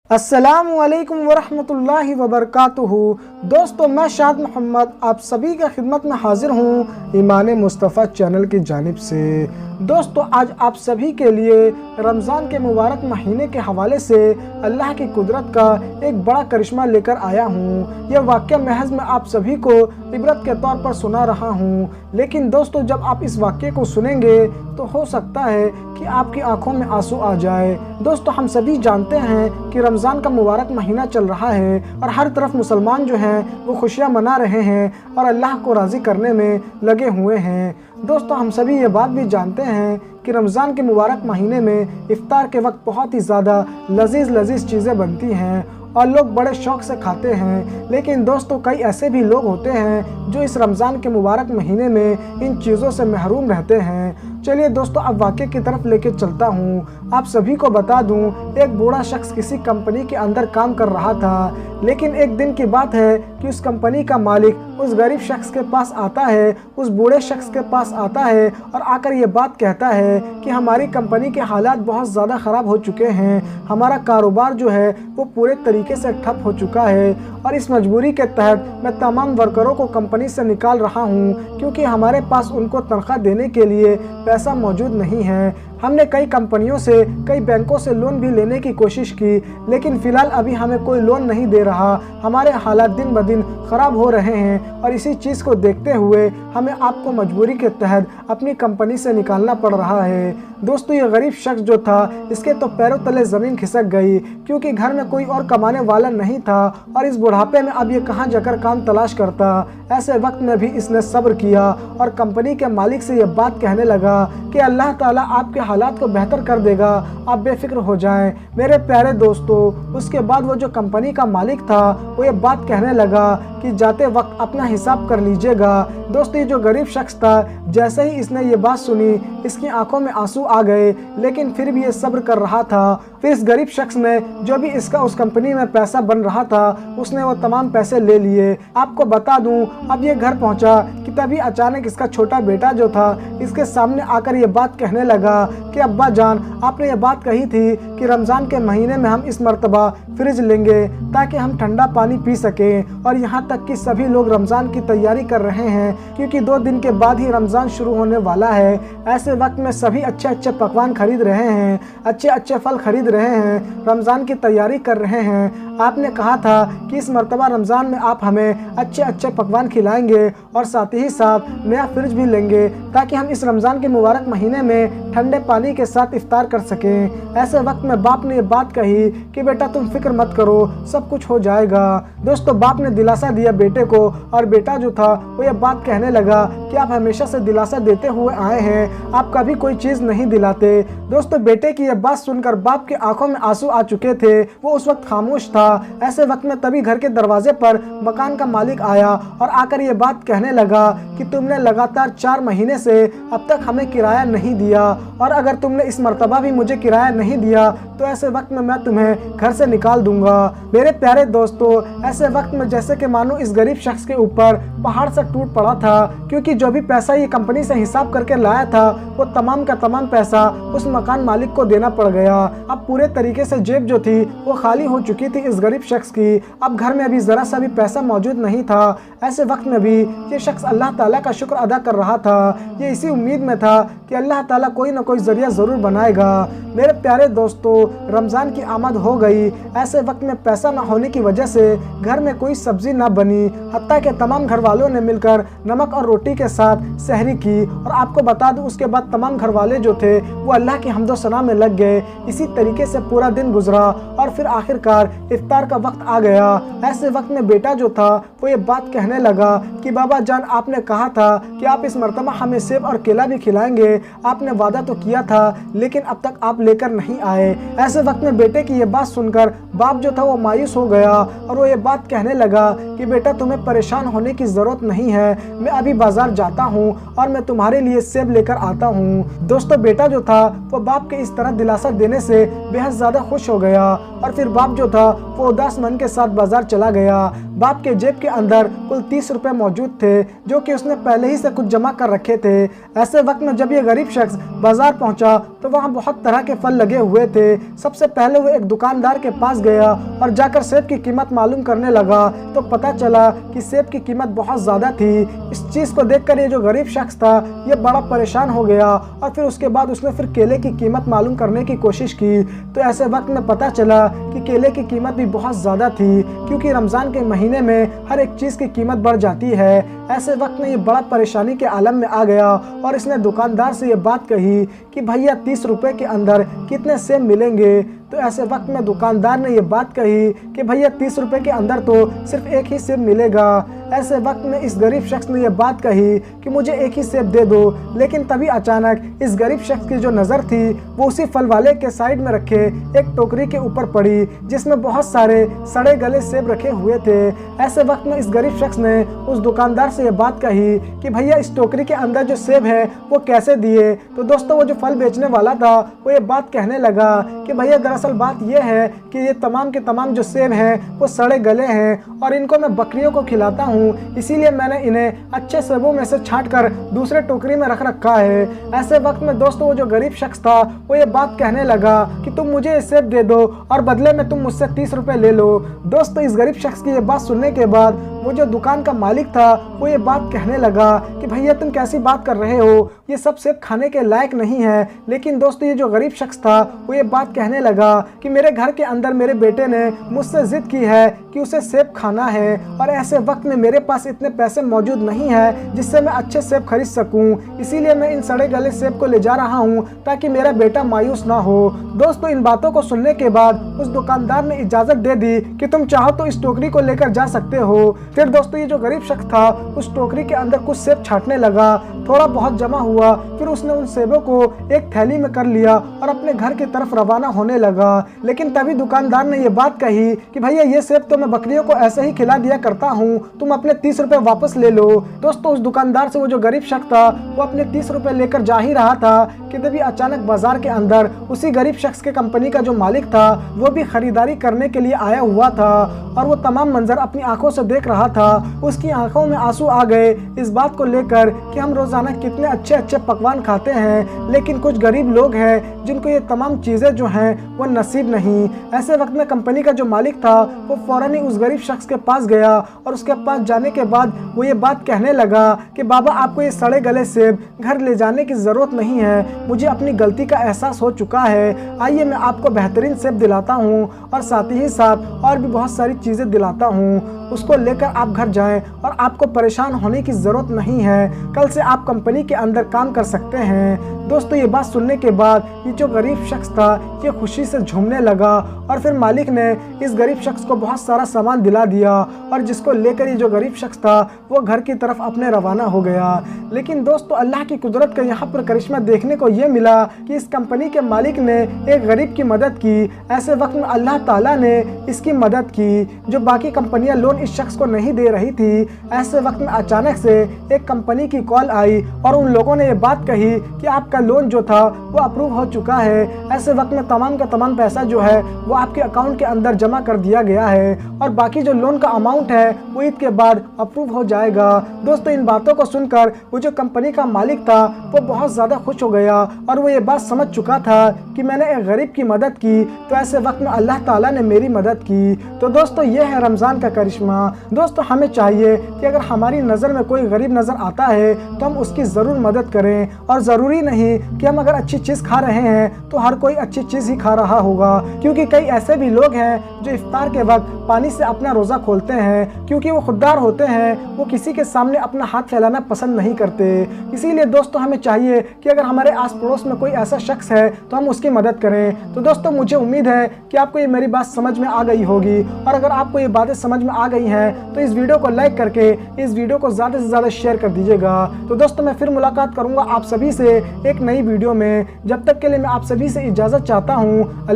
अस्सलामुअलैकुम वरहमतुल्लाहि वबरकातुहू। दोस्तों, मैं शाद मोहम्मद आप सभी के खिदमत में हाजिर हूँ ईमान मुस्तफ़ा चैनल की जानिब से। दोस्तों, आज आप सभी के लिए रमज़ान के मुबारक महीने के हवाले से अल्लाह की कुदरत का एक बड़ा करिश्मा लेकर आया हूँ। यह वाक़या महज मैं आप सभी को इबरत के तौर पर सुना रहा हूँ, लेकिन दोस्तों जब आप इस वाक़े को सुनेंगे तो हो सकता है कि आपकी आंखों में आंसू आ जाए। दोस्तों, हम सभी जानते हैं कि रमज़ान का मुबारक महीना चल रहा है और हर तरफ मुसलमान जो हैं वो खुशियाँ मना रहे हैं और अल्लाह को राज़ी करने में लगे हुए हैं। दोस्तों, हम सभी ये बात भी जानते हैं कि रमज़ान के मुबारक महीने में इफ्तार के वक्त बहुत ही ज़्यादा लजीज़ चीज़ें बनती हैं और लोग बड़े शौक़ से खाते हैं। लेकिन दोस्तों, कई ऐसे भी लोग होते हैं जो इस रमज़ान के मुबारक महीने में इन चीज़ों से महरूम रहते हैं। चलिए दोस्तों, अब वाक़े की तरफ लेके चलता हूँ। आप सभी को बता दूँ, एक बूढ़ा शख्स किसी कंपनी के अंदर काम कर रहा था, लेकिन एक दिन की बात है कि उस कंपनी का मालिक उस गरीब शख्स के पास आता है, उस बूढ़े शख्स के पास आता है और आकर ये बात कहता है कि हमारी कंपनी के हालात बहुत ज़्यादा ख़राब हो चुके हैं, हमारा कारोबार जो है वो पूरे तरीके से ठप हो चुका है और इस मजबूरी के तहत मैं तमाम वर्करों को कंपनी से निकाल रहा हूँ क्योंकि हमारे पास उनको तनख्वाह देने के लिए पैसा मौजूद नहीं है। हमने कई कंपनियों से, कई बैंकों से लोन भी लेने की कोशिश की, लेकिन फ़िलहाल अभी हमें कोई लोन नहीं दे रहा। हमारे हालात दिन ब दिन ख़राब हो रहे हैं और इसी चीज़ को देखते हुए हमें आपको मजबूरी के तहत अपनी कंपनी से निकालना पड़ रहा है। दोस्तों, ये गरीब शख्स जो था, इसके तो पैरों तले ज़मीन खिसक गई क्योंकि घर में कोई और कमाने वाला नहीं था और इस बुढ़ापे में अब ये कहाँ जाकर काम तलाश करता। ऐसे वक्त में भी इसने सब्र किया और कंपनी के मालिक से ये बात कहने लगा कि अल्लाह ताला आपके हालात को बेहतर कर देगा, आप बेफिक्र हो जाएं। मेरे प्यारे दोस्तों, उसके बाद वो जो कंपनी का मालिक था वो ये बात कहने लगा कि जाते वक्त अपना हिसाब कर लीजिएगा। दोस्तों, ये जो गरीब शख्स था, जैसे ही इसने ये बात सुनी इसकी आंखों में आंसू आ गए, लेकिन फिर भी ये सब्र कर रहा था। फिर इस गरीब शख्स ने जो भी इसका उस कंपनी में पैसा बन रहा था उसने वो तमाम पैसे ले लिए। आपको बता दूं, अब ये घर पहुंचा कि तभी अचानक इसका छोटा बेटा जो था इसके सामने आकर ये बात कहने लगा कि अब्बा जान, आपने ये बात कही थी कि रमज़ान के महीने में हम इस मर्तबा फ्रिज लेंगे ताकि हम ठंडा पानी पी सकें और यहाँ तक कि सभी लोग रमज़ान की तैयारी कर रहे हैं क्योंकि 2 दिन के बाद ही रमज़ान शुरू होने वाला है। ऐसे वक्त में सभी अच्छे पकवान खरीद रहे हैं, अच्छे फल खरीद रहे हैं, रमज़ान की तैयारी कर रहे हैं। आपने कहा था कि इस मर्तबा रमज़ान में आप हमें अच्छे पकवान खिलाएंगे और साथ ही साथ नया फ्रिज भी लेंगे ताकि हम इस रमज़ान के मुबारक महीने में ठंडे पानी के साथ इफ्तार कर सकें। ऐसे वक्त में बाप ने ये बात कही कि बेटा तुम फिक्र मत करो, सब कुछ हो जाएगा। दोस्तों, बाप ने दिलासा दिया बेटे को और बेटा जो था वो ये बात कहने लगा कि आप हमेशा से दिलासा देते हुए आए हैं, आप कभी कोई चीज़ नहीं दिलाते। दोस्तों, बेटे की यह बात सुनकर बाप की आंखों में आंसू आ चुके थे। वो उस वक्त खामोश था। ऐसे वक्त में तभी घर के दरवाजे पर मकान का मालिक आया और आकर ये बात कहने लगा कि तुमने लगातार 4 महीने से अब तक हमें किराया नहीं दिया और अगर तुमने इस मर्तबा भी मुझे किराया नहीं दिया तो ऐसे वक्त में मैं तुम्हें घर से निकाल दूंगा। मेरे प्यारे दोस्तों, ऐसे वक्त में जैसे कि मानो इस गरीब शख्स के ऊपर पहाड़ से टूट पड़ा था क्योंकि जो भी पैसा ये कंपनी से हिसाब करके लाया था वो तमाम का तमाम पैसा उस मकान मालिक को देना पड़ गया। अब पूरे तरीके से जेब जो थी वो खाली हो चुकी थी इस गरीब शख्स की। अब घर में अभी ज़रा सा भी पैसा मौजूद नहीं था। ऐसे वक्त में भी ये शख्स अल्लाह ताला का शुक्र अदा कर रहा था। ये इसी उम्मीद में था कि अल्लाह ताला कोई ना कोई ज़रिया ज़रूर बनाएगा। मेरे प्यारे दोस्तों, रमज़ान की आमद हो गई। ऐसे वक्त में पैसा ना होने की वजह से घर में कोई सब्ज़ी ना बनी, हत्ता के तमाम घर वालों ने मिलकर नमक और रोटी के साथ सहरी की और आपको बता दूं उसके बाद तमाम घर वाले जो थे वो अल्लाह की हम्दो सना में लग गए। इसी तरीके से पूरा दिन गुजरा और फिर आखिरकार इफ्तार का वक्त आ गया। ऐसे वक्त में बेटा जो था वो ये बात कहने लगा कि बाबा जान, आपने कहा था कि आप इस मर्तबा हमें सेब और केला भी खिलाएंगे, आपने वादा तो किया था लेकिन अब तक आप लेकर नहीं आए। ऐसे वक्त में बेटे की ये बात सुनकर बाप जो था वो मायूस हो गया और वो ये बात कहने लगा कि बेटा तुम्हें परेशान होने की ज़रूरत नहीं है, मैं अभी बाज़ार जाता हूँ और मैं तुम्हारे लिए सेब लेकर आता हूँ। दोस्तों, बेटा जो था वो बाप के इस तरह दिलासा देने से बेहद ज़्यादा खुश हो गया और फिर बाप जो था वो उदास मन के साथ बाज़ार चला गया। बाप के जेब के अंदर कुल 30 रुपए मौजूद थे, जो कि उसने पहले ही से कुछ जमा कर रखे थे। ऐसे वक्त में जब ये गरीब शख्स बाजार पहुंचा तो वहाँ बहुत तरह के फल लगे हुए थे। सबसे पहले वो एक दुकानदार के पास गया और जाकर सेब की कीमत मालूम करने लगा, तो पता चला कि सेब की कीमत बहुत ज़्यादा थी। इस चीज़ को देखकर ये जो गरीब शख्स था ये बड़ा परेशान हो गया और फिर उसके बाद उसने फिर केले की कीमत मालूम करने की कोशिश की। तो ऐसे वक्त में पता चला कि केले की कीमत भी बहुत ज़्यादा थी, क्योंकि रमज़ान के महीने में हर एक चीज़ की कीमत बढ़ जाती है। ऐसे वक्त में ये बड़ा परेशानी के आलम में आ गया और इसने दुकानदार से ये बात कही कि भैया 30 रुपए के अंदर कितने सेब मिलेंगे। तो ऐसे वक्त में दुकानदार ने ये बात कही कि भैया 30 रुपए के अंदर तो सिर्फ एक ही सेब मिलेगा। ऐसे वक्त में इस गरीब शख्स ने ये बात कही कि मुझे एक ही सेब दे दो, लेकिन तभी अचानक इस गरीब शख्स की जो नज़र थी वो उसी फल वाले के साइड में रखे एक टोकरी के ऊपर पड़ी, जिसमें बहुत सारे सड़े गले सेब रखे हुए थे। ऐसे वक्त में इस गरीब शख्स ने उस दुकानदार से ये बात कही कि भैया इस टोकरी के अंदर जो सेब है वो कैसे दिए। तो दोस्तों वो जो फल बेचने वाला था वो ये बात कहने लगा कि भैया दरअसल बात ये है कि ये तमाम के तमाम जो सेब हैं वो सड़े गले हैं और इनको मैं बकरियों को खिलाता हूँ, इसीलिए मैंने इन्हें अच्छे सेबों में से छांट कर दूसरे टोकरी में रख रखा है। ऐसे वक्त में दोस्तों वो जो गरीब शख्स था वो ये बात कहने लगा कि तुम मुझे ये सेब दे दो और बदले में तुम मुझसे 30 रुपए ले लो। दोस्तों इस गरीब शख्स की ये बात सुनने के बाद वो जो दुकान का मालिक था वो ये बात कहने लगा कि भैया तुम कैसी बात कर रहे हो, ये सब सेब खाने के लायक नहीं है। लेकिन दोस्तों ये जो गरीब शख्स था वो ये बात कहने लगा कि मेरे घर के अंदर मेरे बेटे ने मुझसे जिद की है कि उसे सेब खाना है और ऐसे वक्त में मेरे पास इतने पैसे मौजूद नहीं है जिससे मैं अच्छे सेब खरीद सकूं, इसीलिए मैं इन सड़े गले सेब को ले जा रहा हूं ताकि मेरा बेटा मायूस ना हो। दोस्तों इन बातों को सुनने के बाद उस दुकानदार ने इजाज़त दे दी कि तुम चाहो तो इस टोकरी को लेकर जा सकते हो। फिर दोस्तों ये जो गरीब शख्स था उस टोकरी के अंदर कुछ सेब छांटने लगा, थोड़ा बहुत जमा हुआ, फिर उसने उन सेबों को एक थैली में कर लिया और अपने घर की तरफ रवाना होने लगा। लेकिन तभी दुकानदार ने ये बात कही कि भैया ये सेब तो मैं बकरियों को ऐसे ही खिला दिया करता हूँ, तुम अपने 30 रुपए वापस ले लो। दोस्तों उस दुकानदार से वो जो गरीब शख्स था वो अपने 30 रुपए लेकर जा ही रहा था कि तभी अचानक बाजार के अंदर उसी गरीब शख्स के कंपनी का जो मालिक था वो भी खरीदारी करने के लिए आया हुआ था और वो तमाम मंजर अपनी आंखों से देख रहा था। उसकी आंखों में आंसू आ गए इस बात को लेकर कि हम रोजाना कितने अच्छे अच्छे पकवान खाते हैं, लेकिन कुछ गरीब लोग हैं जिनको ये तमाम चीज़ें जो हैं वो नसीब नहीं। ऐसे वक्त में कंपनी का जो मालिक था वो फौरन ही उस गरीब शख्स के पास गया और उसके पास जाने के बाद वो ये बात कहने लगा कि बाबा आपको ये सड़े गले सेब घर ले जाने की ज़रूरत नहीं है, मुझे अपनी गलती का एहसास हो चुका है। आइए मैं आपको बेहतरीन सेब दिलाता हूँ और साथ ही साथ और भी बहुत सारी चीज़ें दिलाता हूँ, उसको लेकर आप घर जाएं और आपको परेशान होने की ज़रूरत नहीं है, कल से आप कंपनी के अंदर काम कर सकते हैं। दोस्तों ये बात सुनने के बाद ये जो गरीब शख्स था ये खुशी से झूमने लगा और फिर मालिक ने इस गरीब शख्स को बहुत सारा सामान दिला दिया और जिसको लेकर ये जो गरीब शख्स था वो घर की तरफ अपने रवाना हो गया। लेकिन दोस्तों अल्लाह की कुदरत का यहाँ पर करिश्मा देखने को ये मिला कि इस कंपनी के मालिक ने एक गरीब की मदद की। ऐसे वक्त में अल्लाह ताला ने इसकी मदद की जो बाकी कंपनियां लोन इस शख्स को नहीं दे रही थी। ऐसे वक्त में अचानक से एक कंपनी की कॉल आई और उन लोगों ने ये बात कही कि आपका लोन जो था वो अप्रूव हो चुका है। ऐसे वक्त में तमाम का तमाम पैसा जो है वो आपके अकाउंट के अंदर जमा कर दिया गया है और बाकी जो लोन का अमाउंट है वो ईद के बाद अप्रूव हो जाएगा। दोस्तों इन बातों को सुनकर वो जो कंपनी का मालिक था वो बहुत ज़्यादा खुश हो गया और वो ये बात समझ चुका था कि मैंने एक गरीब की मदद की तो ऐसे वक्त में अल्लाह ताला ने मेरी मदद की। तो दोस्तों ये है रमज़ान का करिश्मा। दोस्तों हमें चाहिए कि अगर हमारी नज़र में कोई गरीब नज़र आता है तो हम उसकी ज़रूर मदद करें और ज़रूरी नहीं कि हम अगर अच्छी चीज़ खा रहे हैं तो हर कोई अच्छी चीज़ ही खा रहा होगा, क्योंकि कई ऐसे भी लोग हैं जो इफ्तार के वक्त पानी से अपना रोज़ा खोलते हैं क्योंकि वो खुददार होते हैं, वो किसी के सामने अपना हाथ फैलाना पसंद नहीं करते। इसीलिए दोस्तों हमें चाहिए कि अगर हमारे आस पड़ोस में कोई ऐसा शख्स है तो हम उसकी मदद करें। तो दोस्तों मुझे उम्मीद है कि आपको ये मेरी बात समझ में आ गई होगी और अगर आपको ये बातें समझ में आ गई हैं तो इस वीडियो को लाइक करके इस वीडियो को ज़्यादा से ज़्यादा शेयर कर दीजिएगा। तो दोस्तों मैं फिर मुलाकात करूँगा आप सभी से एक नई वीडियो में, जब तक के लिए मैं आप सभी से इजाज़त चाहता हूँ।